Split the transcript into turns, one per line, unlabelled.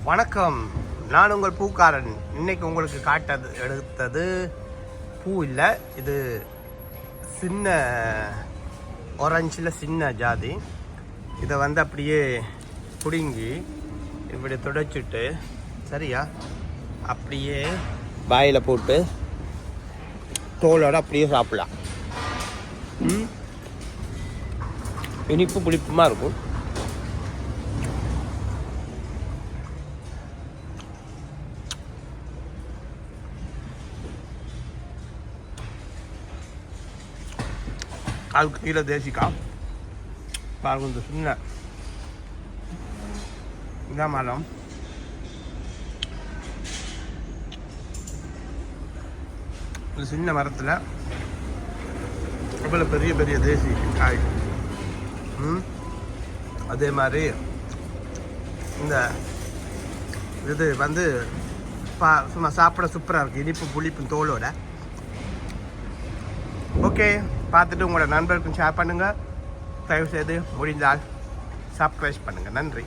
வணக்கம், நான் உங்கள் பூக்காரன். இன்னைக்கு உங்களுக்கு எடுத்தது பூ இல்லை, இது சின்ன ஆரஞ்சில் சின்ன ஜாதி. இதை அப்படியே பிடுங்கி இப்படி துடைச்சிட்டு சரியா அப்படியே வாயில் போட்டு தோலோடு அப்படியே சாப்பிடலாம். இனிப்பு புளிப்புமாக இருக்கும். அதுக்கு கீழே தேசிக்கா பாருங்க, இந்த சின்ன இந்த மரம் இந்த சின்ன மரத்தில் அவ்வளோ பெரிய பெரிய தேசி காய். அதே மாதிரி இந்த இது சும்மா சாப்பிட சூப்பராக இருக்குது, இனிப்பு புளிப்பு தோலோட. ஓகே, பார்த்துட்டு உங்களோட நண்பருக்கும் ஷேர் பண்ணுங்கள். தயவுசெய்து முடிந்தால் சப்ஸ்கிரைப் பண்ணுங்கள். நன்றி.